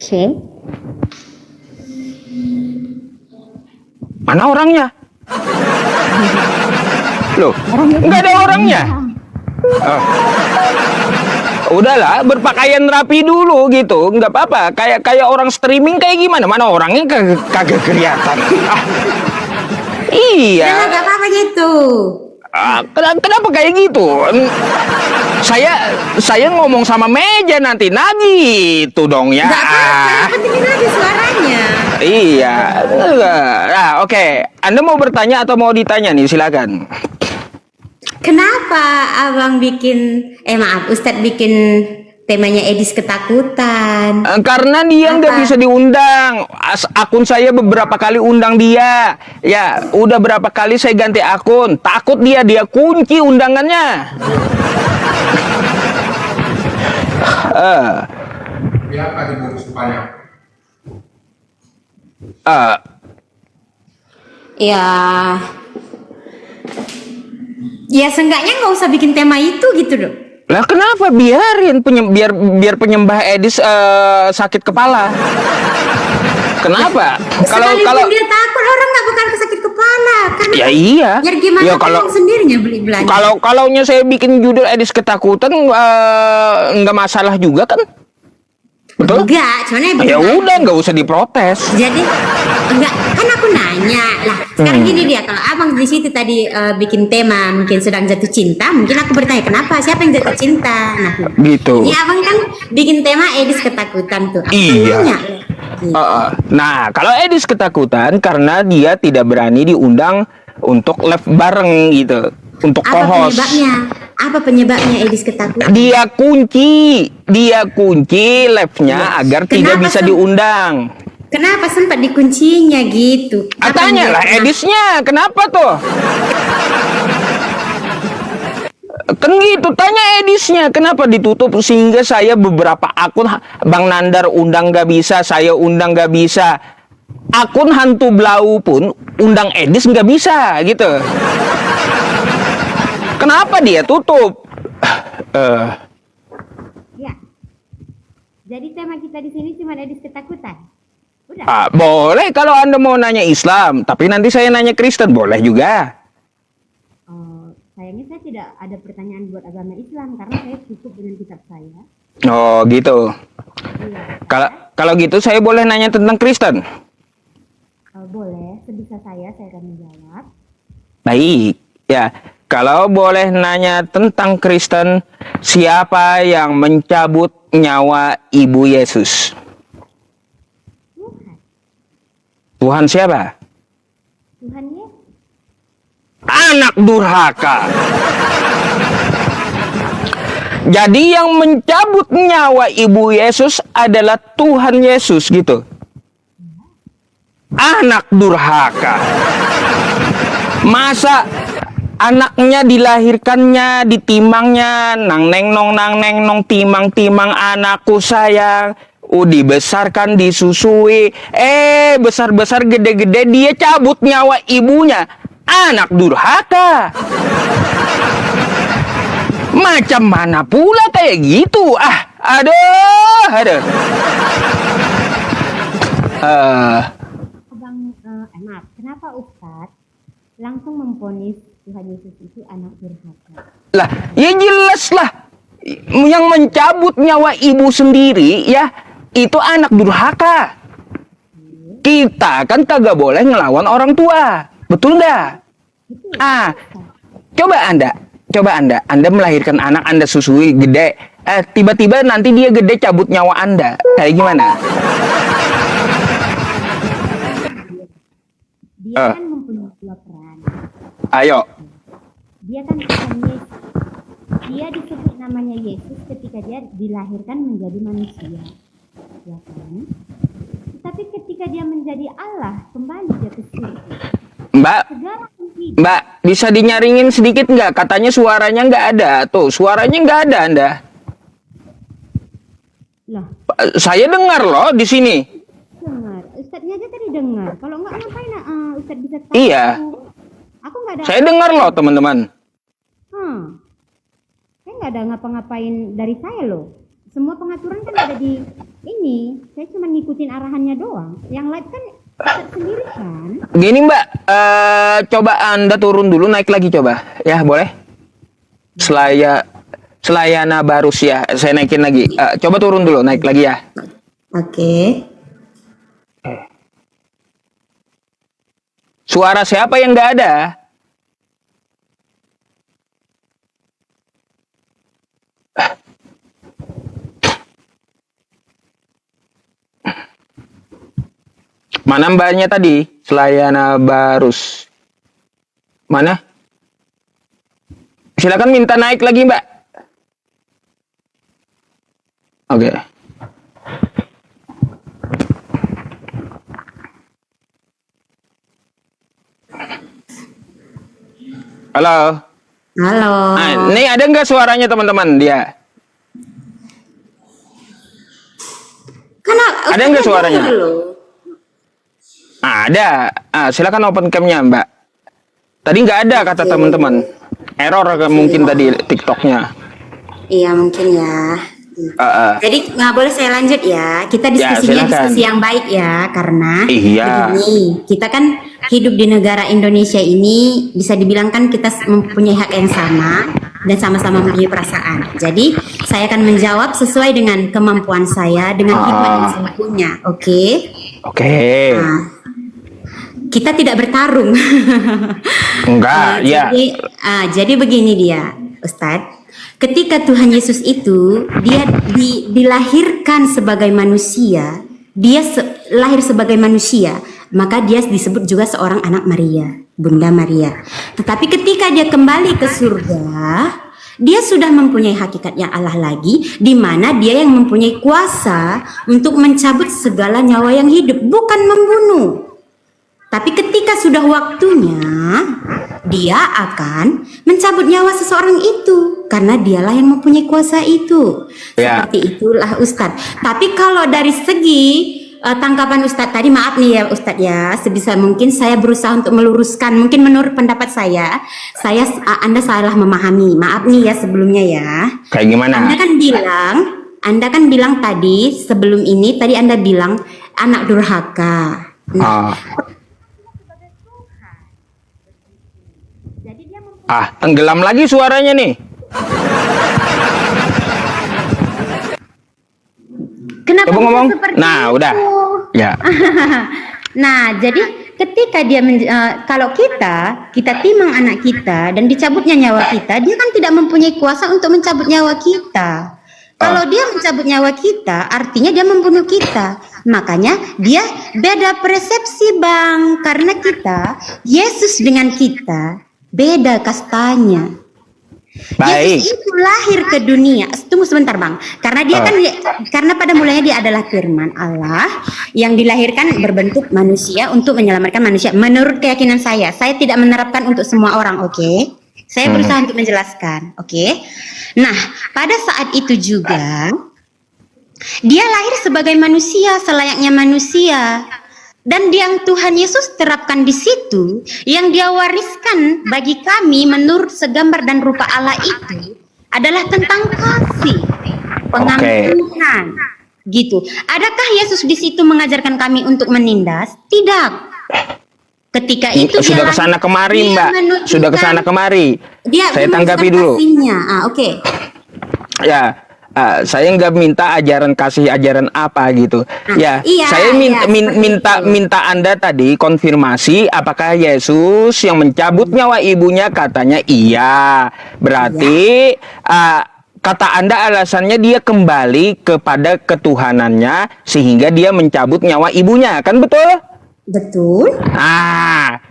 Syekh. Mana orangnya? Loh, nggak ada orangnya. Oh. Udahlah, berpakaian rapi dulu gitu, nggak apa-apa. Kayak orang streaming kayak gimana? Mana orangnya kagak kelihatan. Ah. Iya. Nah, nggak apa-apa gitu. Kenapa kayak gitu? Saya ngomong sama meja nanti, nah gitu dong ya. Nggak apa-apa, yang penting ada suaranya. Iya. Nah, oke. Anda mau bertanya atau mau ditanya nih? Silakan. Kenapa abang Ustadz bikin temanya Edis ketakutan? Karena dia nggak bisa diundang. Akun saya beberapa kali undang dia. Ya, udah berapa kali saya ganti akun. Takut dia kunci undangannya. Siapa dibungkus banyak? Ya seenggaknya nggak usah bikin tema itu gitu dong. Lah kenapa biarin biar penyembah Edis sakit kepala? Kenapa? Kalau dia takut orang nggak bakal sakit kepala. Karena ya iya. Biar gimana Ya, orang sendirinya beli belanja. Kalaunya saya bikin judul Edis ketakutan nggak masalah juga kan? Betul? Enggak, cuman Ya udah nggak usah diprotes. Jadi enggak, kan aku nanya lah. Sekarang gini dia, kalau abang di situ tadi bikin tema mungkin sedang jatuh cinta, mungkin aku bertanya kenapa, siapa yang jatuh cinta? Nah, Gitu. ini abang kan bikin tema Edis ketakutan tuh. Aku Iya. nanya. Gitu. Nah, kalau Edis ketakutan karena dia tidak berani diundang untuk live bareng gitu, untuk co-host. Apa penyebabnya Edis ketakutan? Dia kunci live-nya agar tidak bisa diundang. Kenapa sempat dikuncinya gitu? Tanya lah Edisnya, kenapa tuh? Kan gitu, tanya Edisnya, kenapa ditutup sehingga saya beberapa akun Bang Nandar undang gak bisa, saya undang gak bisa. Akun Hantu Blau pun undang Edis gak bisa gitu. Kenapa dia tutup? Ya. Jadi tema kita di sini cuma Edis ketakutan. Udah. Boleh kalau Anda mau nanya Islam, tapi nanti saya nanya Kristen, boleh juga. Sayangnya saya tidak ada pertanyaan buat agama Islam karena saya cukup dengan kitab saya. Oh gitu. Iya. Kalau gitu saya boleh nanya tentang Kristen? Boleh, sebisa saya akan menjawab. Baik, ya. Kalau boleh nanya tentang Kristen, siapa yang mencabut nyawa Ibu Yesus? Tuhan. Tuhan siapa? Tuhan Yesus. Anak durhaka. Jadi yang mencabut nyawa Ibu Yesus adalah Tuhan Yesus gitu. Anak durhaka. Masa anaknya dilahirkannya, ditimangnya, nang neng nong timang anakku sayang. Dibesarkan, disusui. Besar-besar gede-gede dia cabut nyawa ibunya. Anak durhaka. Macam mana pula kayak gitu? Aduh. Maaf, kenapa Ustadz langsung memvonis Tuhan Yesus itu anak durhaka? Lah, ya jelas lah. Yang mencabut nyawa ibu sendiri ya itu anak durhaka. Kita kan kagak boleh ngelawan orang tua. Betul nggak? Coba Anda melahirkan anak, Anda susui gede. Tiba-tiba nanti dia gede cabut nyawa Anda. Kayak gimana? Dia kan mempunyai dua peran. Ayo. Dia kan Tuhan Yesus. Dia disebut namanya Yesus ketika dia dilahirkan menjadi manusia. Ya kan? Tapi ketika dia menjadi Allah, kembali dia ke surga. Mbak, bisa dinyaringin sedikit nggak? Katanya suaranya nggak ada. Tuh, suaranya nggak ada Anda. Lah, saya dengar loh di sini. dengar. Ustadznya aja tadi dengar. Kalau nggak ngapain Ustadz bisa tahu? Iya. Aku nggak ada. Saya dengar loh, teman-teman. Saya nggak ada ngapa-ngapain dari saya loh. Semua pengaturan kan ada di ini. Saya cuma ngikutin arahannya doang. Yang lain kan Ustaz sendiri kan. Gini Mbak, coba Anda turun dulu, naik lagi coba. Ya, boleh? Selayana Barus ya, saya naikin lagi. Coba turun dulu, naik lagi ya. Oke. Suara siapa yang nggak ada? Mana mbaknya tadi? Selayana Barus. Mana? Silakan minta naik lagi, Mbak. Oke. Halo. Halo. Nah, ini ada nggak suaranya teman-teman dia? Ada nggak suaranya? Ada. Silakan open cam-nya, Mbak. Tadi nggak ada kata teman-teman. Error mungkin tadi TikTok-nya. Iya mungkin ya. Jadi nggak boleh saya lanjut ya. Kita diskusinya diskusi yang baik ya, karena begini, kita kan hidup di negara Indonesia ini bisa dibilang kan kita mempunyai hak yang sama dan sama-sama mempunyai perasaan. Jadi saya akan menjawab sesuai dengan kemampuan saya, dengan hikmat yang saya punya. Oke? Nah, kita tidak bertarung. Enggak, ya. Jadi begini dia, Ustadz. Ketika Tuhan Yesus itu dia dilahirkan sebagai manusia, dia lahir sebagai manusia, maka dia disebut juga seorang anak Maria, Bunda Maria. Tetapi ketika dia kembali ke surga, dia sudah mempunyai hakikat yang Allah lagi, di mana dia yang mempunyai kuasa untuk mencabut segala nyawa yang hidup, bukan membunuh. Tapi ketika sudah waktunya, dia akan mencabut nyawa seseorang itu, karena dialah yang mempunyai kuasa itu. Seperti itulah Ustadz. Tapi kalau dari segi tangkapan Ustadz tadi, maaf nih ya Ustadz ya, sebisa mungkin saya berusaha untuk meluruskan. Mungkin menurut pendapat saya Anda salah memahami. Maaf nih ya sebelumnya ya. Kayak gimana? Anda kan bilang tadi sebelum ini, tadi Anda bilang anak durhaka. Tenggelam lagi suaranya nih. Kenapa coba ngomong? Nah, udah. Ya. Nah, jadi ketika dia kalau kita timang anak kita dan dicabutnya nyawa kita, dia kan tidak mempunyai kuasa untuk mencabut nyawa kita. Kalau dia mencabut nyawa kita, artinya dia membunuh kita. Makanya dia beda persepsi, Bang. Karena Yesus dengan kita beda kastanya. Baik. Yesus itu lahir ke dunia. Tunggu sebentar, Bang. Karena dia karena pada mulanya dia adalah firman Allah yang dilahirkan berbentuk manusia untuk menyelamatkan manusia. Menurut keyakinan saya tidak menerapkan untuk semua orang, oke? Saya berusaha untuk menjelaskan, oke? Nah, pada saat itu juga dia lahir sebagai manusia, selayaknya manusia. Dan yang Tuhan Yesus terapkan di situ, yang dia wariskan bagi kami menurut segambar dan rupa Allah itu adalah tentang kasih, pengampunan, gitu. Adakah Yesus di situ mengajarkan kami untuk menindas? Tidak. Ketika itu sudah kesana kemari, Mbak. Sudah kesana kemari. Saya tanggapi dulu. Oke. Ya. Saya nggak minta ajaran apa gitu. Saya minta Anda tadi konfirmasi apakah Yesus yang mencabut nyawa ibunya, katanya iya. Berarti kata Anda alasannya dia kembali kepada ketuhanannya sehingga dia mencabut nyawa ibunya, kan betul? Betul.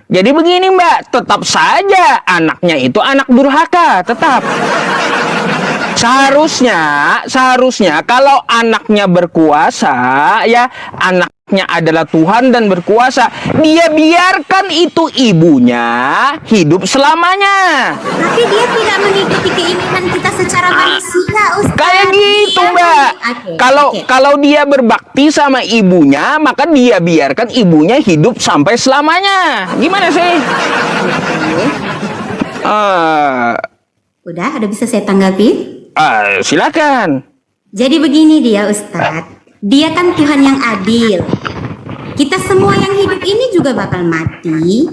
Jadi begini Mbak, tetap saja anaknya itu anak durhaka, tetap. Seharusnya kalau anaknya berkuasa, ya anaknya adalah Tuhan dan berkuasa, dia biarkan itu ibunya hidup selamanya. Tapi dia tidak mengikuti keinginan kita secara manusia, Ustaz. Kayak gitu, Mbak. Kalau dia berbakti sama ibunya, maka dia biarkan ibunya hidup sampai selamanya. Gimana sih? Udah bisa saya tanggapi? Silakan. Jadi begini dia Ustadz, dia kan Tuhan yang adil. Kita semua yang hidup ini juga bakal mati,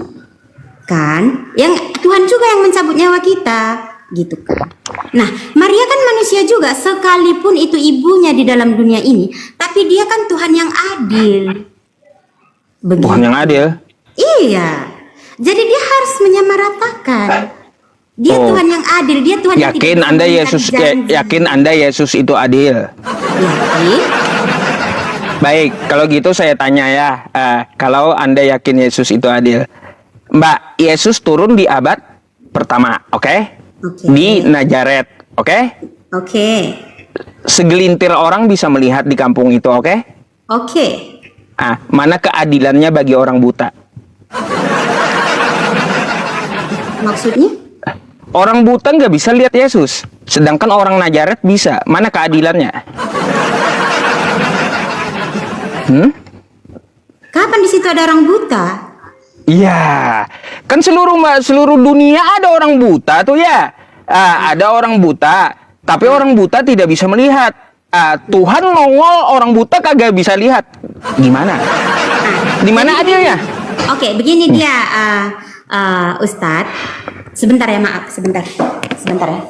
kan? Yang Tuhan juga yang mencabut nyawa kita, gitu kan? Nah, Maria kan manusia juga, sekalipun itu ibunya di dalam dunia ini, tapi dia kan Tuhan yang adil. Begitu. Tuhan yang adil. Iya, jadi dia harus menyamaratakan. Dia Oh. Tuhan yang adil, dia Tuhan yang Yakin tidak Anda bisa Yesus mengingkari janji. yakin Anda Yesus itu adil? Yakin? Baik, kalau gitu saya tanya ya, kalau Anda yakin Yesus itu adil, Mbak, Yesus turun di abad pertama, oke? Oke. Di Nazaret, oke? Oke. Segelintir orang bisa melihat di kampung itu, oke? Oke. Mana keadilannya bagi orang buta? Maksudnya? Orang buta nggak bisa lihat Yesus, sedangkan orang Nazaret bisa. Mana keadilannya? Kapan di situ ada orang buta? Iya, kan seluruh dunia ada orang buta tuh ya. Ada orang buta, tapi orang buta tidak bisa melihat. Tuhan nongol, orang buta kagak bisa lihat. Gimana? Di mana adilnya? Oke, begini dia, Ustadz. Sebentar ya, maaf, sebentar ya.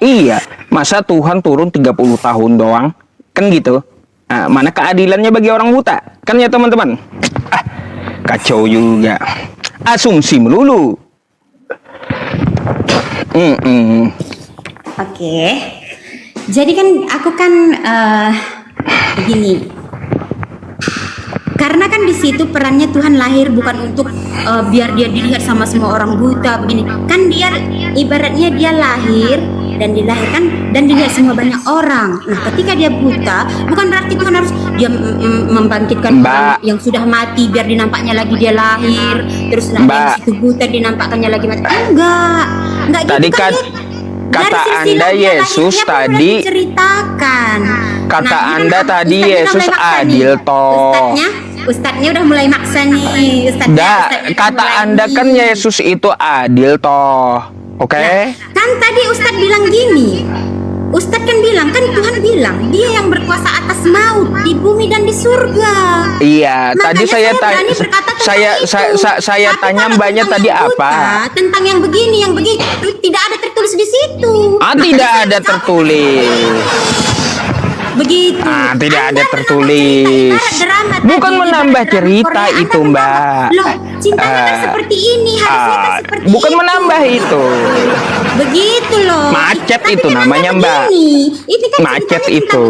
Iya, masa Tuhan turun 30 tahun doang? Kan gitu. Mana keadilannya bagi orang buta? Kan ya teman-teman? Kacau juga. Asumsi melulu. Oke. Jadi kan aku kan begini. Karena kan di situ perannya Tuhan lahir bukan untuk biar dia dilihat sama semua orang buta begini. Kan dia ibaratnya dia lahir dan dilahirkan dan dilihat semua banyak orang. Nah, ketika dia buta, bukan berarti Tuhan harus dia membangkitkan orang yang sudah mati biar dinampaknya lagi dia lahir. Terus yang situ buta dinampakkannya lagi mati. Enggak Tadi gitu kan. kata Anda Yesus tadi ceritakan. Kata Anda tadi Yesus adil toh. Ustadznya udah mulai maksa nih. Kata Anda kan Yesus itu adil toh. Oke? Kan tadi Ustadz bilang gini. Ustadz kan bilang, kan Tuhan bilang dia yang berkuasa atas maut di bumi dan di surga. Iya, Makanya tadi saya berani berkata tentang saya Tapi tanya kalau Mbaknya tentang tadi yang buta, apa? Tentang yang begini, yang begitu tidak ada tertulis di situ. Tidak ada tertulis. Begitu. Tidak Anda ada tertulis. drama Bukan tadi, menambah drama cerita Korea, itu, Anda Mbak. Loh, cintanya kan seperti ini, harusnya kan seperti Bukan itu. menambah itu. Begitu loh. Macet Tapi itu kan namanya, Anda Mbak. begini. Ini kan Macet cintanya itu.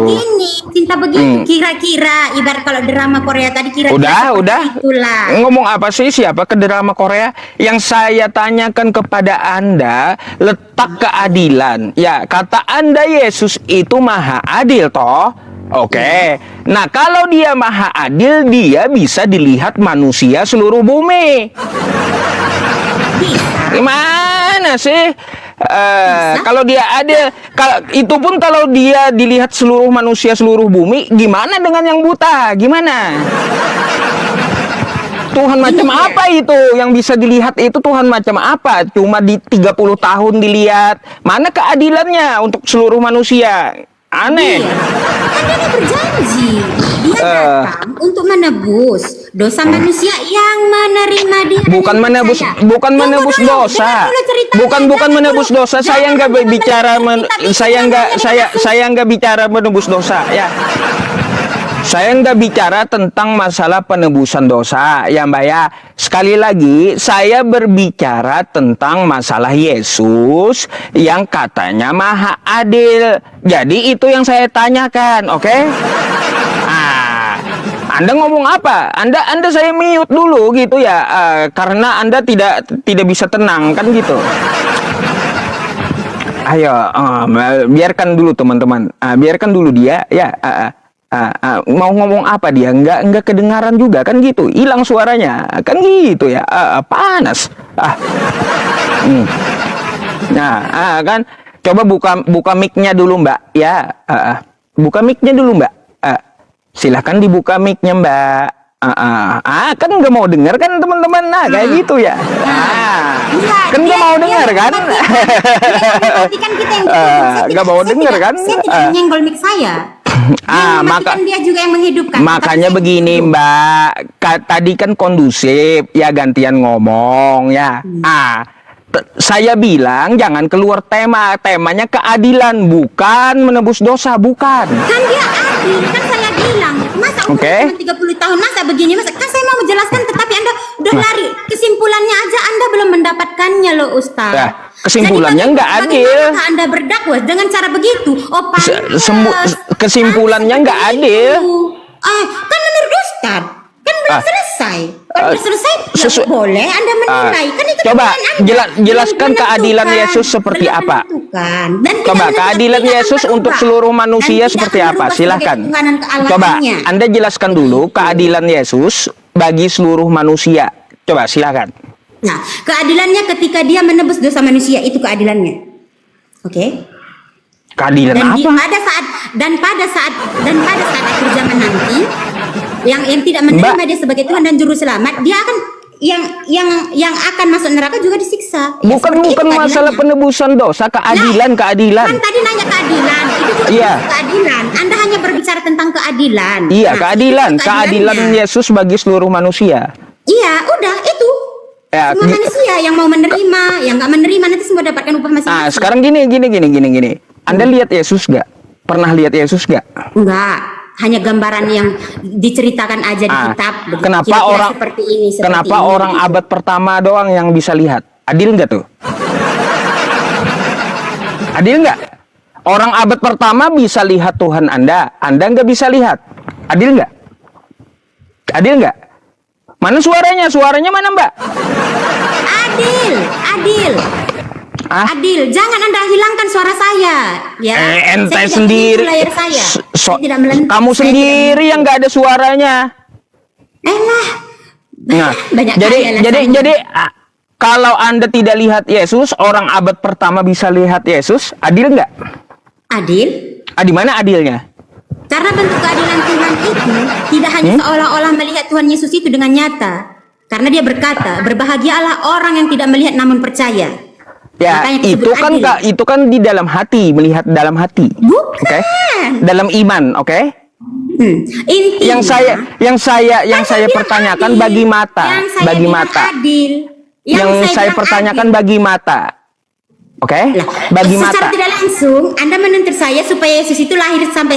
Cinta begini. Kira-kira ibarat kalau drama Korea tadi kira-kira Udah. itulah. Ngomong apa sih, siapa ke drama Korea? Yang saya tanyakan kepada Anda, letak keadilan. Ya, kata Anda Yesus itu maha adil toh. Oke. Nah, kalau dia maha adil, dia bisa dilihat manusia seluruh bumi. Gimana sih? Kalau dia adil, itu pun kalau dia dilihat seluruh manusia seluruh bumi, gimana dengan yang buta? Gimana? Tuhan macam apa itu yang bisa dilihat itu? Tuhan macam apa? Cuma di 30 tahun dilihat. Mana keadilannya untuk seluruh manusia? Aneh. Kan dia berjanji dia datang untuk menebus dosa manusia yang menerima dia. Bukan menebus dosa. Bukan menebus dosa. Saya nggak bicara saya nggak bicara menebus dosa ya. Saya nggak bicara tentang masalah penebusan dosa ya Mbak ya. Sekali lagi saya berbicara tentang masalah Yesus yang katanya maha adil. Jadi itu yang saya tanyakan, oke? Anda ngomong apa? Anda saya mute dulu gitu ya, karena Anda tidak bisa tenang kan gitu. Ayo, biarkan dulu teman-teman, biarkan dulu dia ya. Mau ngomong apa dia nggak kedengaran juga kan gitu, hilang suaranya kan gitu ya, panas. Nah, kan coba buka mic-nya dulu Mbak ya, buka mic-nya dulu Mbak, silahkan dibuka mic-nya Mbak. Kan nggak mau dengar kan teman-teman. Nah, kayak gitu ya. Kan nggak mau dengar kan? Berarti kan kita yang Nggak mau dengar kan? Saya tidak menyenggol mic saya. Maka dia juga yang menghidupkan. makanya begini Mbak, tadi kan kondusif ya, gantian ngomong ya. Saya bilang jangan keluar temanya keadilan, bukan menebus dosa, bukan. Kan dia adil, kan saya bilang. Masa umur cuma 30 tahun, masa begini, masa kan saya mau menjelaskan, tetapi Anda udah lari. Kesimpulannya aja Anda belum mendapatkannya loh Ustaz. Ya, kesimpulannya nggak adil. Bagaimana Anda berdakwah dengan cara begitu? Kesimpulannya nggak adil. Kan menurut Ustaz, kan belum selesai. Kan belum selesai, nggak boleh Anda menilai. Kan itu coba Anda. jelaskan Belum keadilan menentukan, Yesus seperti belum apa? menentukan. Dan Coba tidak keadilan tidak Yesus akan untuk berubah. seluruh manusia Dan seperti tidak akan apa? berubah Silahkan. sebagai ketuhanan kealahannya. Coba Anda jelaskan dulu keadilan Yesus bagi seluruh manusia. Coba silahkan. Nah, keadilannya ketika dia menebus dosa manusia, itu keadilannya. Oke? Keadilan Dan apa? pada saat akhir zaman nanti, yang tidak menerima dia sebagai Tuhan dan juru selamat, dia akan yang akan masuk neraka juga disiksa. Ya, Bukan seperti itu masalah keadilannya. penebusan dosa, keadilan. Kan tadi nanya keadilan, itu juga Iya. keadilan. Anda hanya berbicara tentang keadilan. Iya, Nah, keadilan itu keadilannya. Yesus bagi seluruh manusia. Iya, udah itu. Ya, Semua manusia yang mau menerima, yang nggak menerima nanti semua dapatkan upah masing-masing. sekarang gini. Anda lihat Yesus gak? Pernah lihat Yesus gak? Enggak, hanya gambaran yang diceritakan aja di kitab. Kenapa Kira-kira orang seperti ini, kenapa ini, orang gitu. abad pertama doang yang bisa lihat? Adil nggak tuh? Adil nggak? Orang abad pertama bisa lihat Tuhan Anda nggak bisa lihat. Adil nggak? Adil nggak? Mana suaranya? Suaranya mana Mbak? Adil. Adil, jangan Anda hilangkan suara saya, ya. Ente Saya tidak sendiri. menyentuh layar saya. Saya tidak melentur, Kamu saya sendiri yang nggak ada suaranya. Lah. Nah, Banyak jadi kali alasannya. kalau Anda tidak lihat Yesus, orang abad pertama bisa lihat Yesus, adil nggak? Adil. Di mana adilnya? Karena bentuk keadilan Tuhan itu tidak hanya seolah-olah melihat Tuhan Yesus itu dengan nyata. Karena dia berkata, berbahagialah orang yang tidak melihat namun percaya. Ya, Makanya disebut adil. itu kan di dalam hati, melihat dalam hati. Bukan. Oke? Dalam iman, oke? Intinya, Yang saya pertanyakan adil. bagi mata, Yang saya bagi bilang mata. Adil. Yang saya bilang pertanyakan adil. bagi mata. Oke? Lah, Bagi secara mata. tidak langsung Anda menuntut saya supaya Yesus itu lahir sampai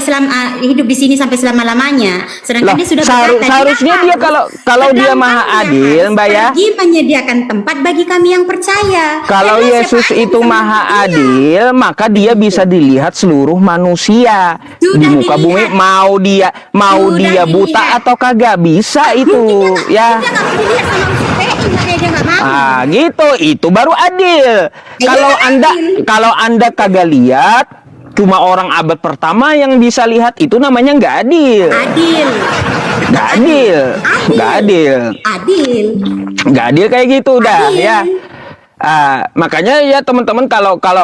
hidup di sini sampai selama-lamanya. Sedangkan Loh, dia sudah berkata, seharusnya dia kalau dia maha adil, Mbak ya. Pergi menyediakan tempat bagi kami yang percaya. Kalau Karena Yesus siapa aja itu bisa maha melihat dia. adil, maka dia bisa dilihat seluruh manusia Sudah di muka bumi. dilihat. Mau Sudah dia buta dilihat. atau kagak bisa itu, ya. Dia nggak mau dilihat sama UCPI, makanya dia nggak mau. Gitu, itu baru adil. Kalau Anda kagak lihat, cuma orang abad pertama yang bisa lihat, itu namanya nggak adil. Adil. Nggak adil. Nggak adil. Adil. Nggak adil kayak gitu dah, Adil. ya. Makanya ya teman-teman,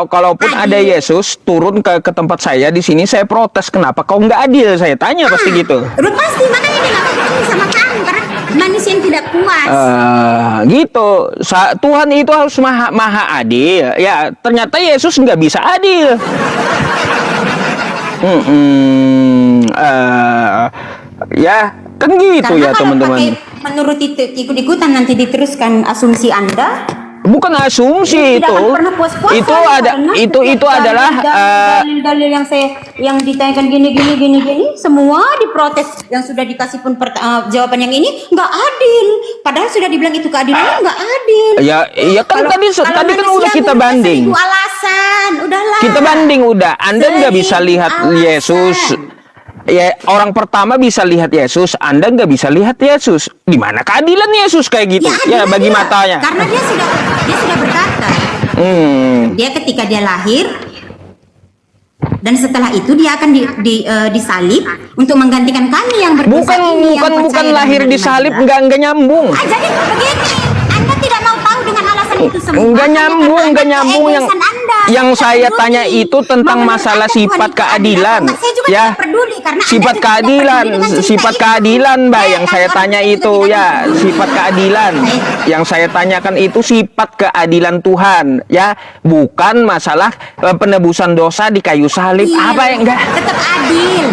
kalaupun ada Yesus turun ke tempat saya di sini, saya protes, kenapa kau nggak adil? Saya tanya pasti gitu. Udah pasti, makanya dia nggak mau ketemu sama kamu karena manusia yang tidak puas. Gitu. Tuhan itu harus maha adil. Ya, ternyata Yesus nggak bisa adil. Ya, kan gitu Karena ya kalau teman-teman. pakai menurut itu ikut-ikutan nanti diteruskan asumsi Anda. Bukan asumsi Tidak itu. akan pernah puas-puasan Itu karena itu setiap adalah dalil-dalil yang ditanyakan gini semua diprotes, yang sudah dikasih pun jawaban yang ini nggak adil, padahal sudah dibilang itu keadilannya nggak adil. ya kan tadi kan udah kita banding. Alasan, udahlah. Kita banding udah. Anda nggak bisa lihat Alasan. Yesus. Ya, orang pertama bisa lihat Yesus, Anda nggak bisa lihat Yesus. Di mana keadilan Yesus kayak gitu? Ya, bagi dia. matanya. Karena dia sudah berkata, dia ketika dia lahir dan setelah itu dia akan disalib untuk menggantikan kami yang berdosa ini, yang Bukan percaya lahir dan disalib, menerima. nggak nyambung. Jadi begini, Anda tidak mau tahu dengan alasan itu semua. Nggak nyambung yang Egoisan Anda. yang saya peduli. tanya itu tentang Menurut masalah Anda Tuhan sifat itu keadilan. adil atau enggak? Saya juga Ya. tidak peduli karena Anda Sifat juga tidak keadilan, peduli dengan cerita sifat itu. keadilan, Mbak, yang saya Orang tanya juga itu tidak ya, peduli. sifat keadilan. Yang saya tanyakan itu sifat keadilan Tuhan, ya, bukan masalah penebusan dosa di kayu salib. Adil. Apa yang enggak? Tetap adil.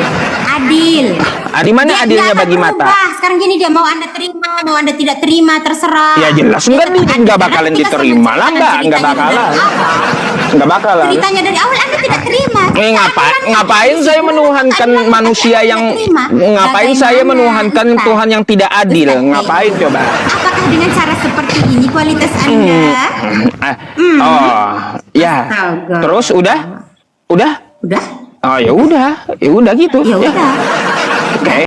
Adil. Di mana Dia adilnya nggak akan bagi mata? berubah. Sekarang gini dia mau Anda terima, mau Anda tidak terima, terserah. Ya jelas Dia enggak, tetap adil. enggak Karena bakalan kita diterima lah, menceritakan enggak ceritanya bakalan. dari awal. Enggak bakalan. Ceritanya dari awal Anda tidak terima. Ngapain saya menuhankan manusia yang ngapain saya menuhankan Tuhan yang tidak adil? Ngapain coba? Apakah dengan cara seperti ini kualitas Anda? Oh, ya. Astaga. Terus udah? Udah? Udah? Oh, ya udah gitu. Ya udah. Oke.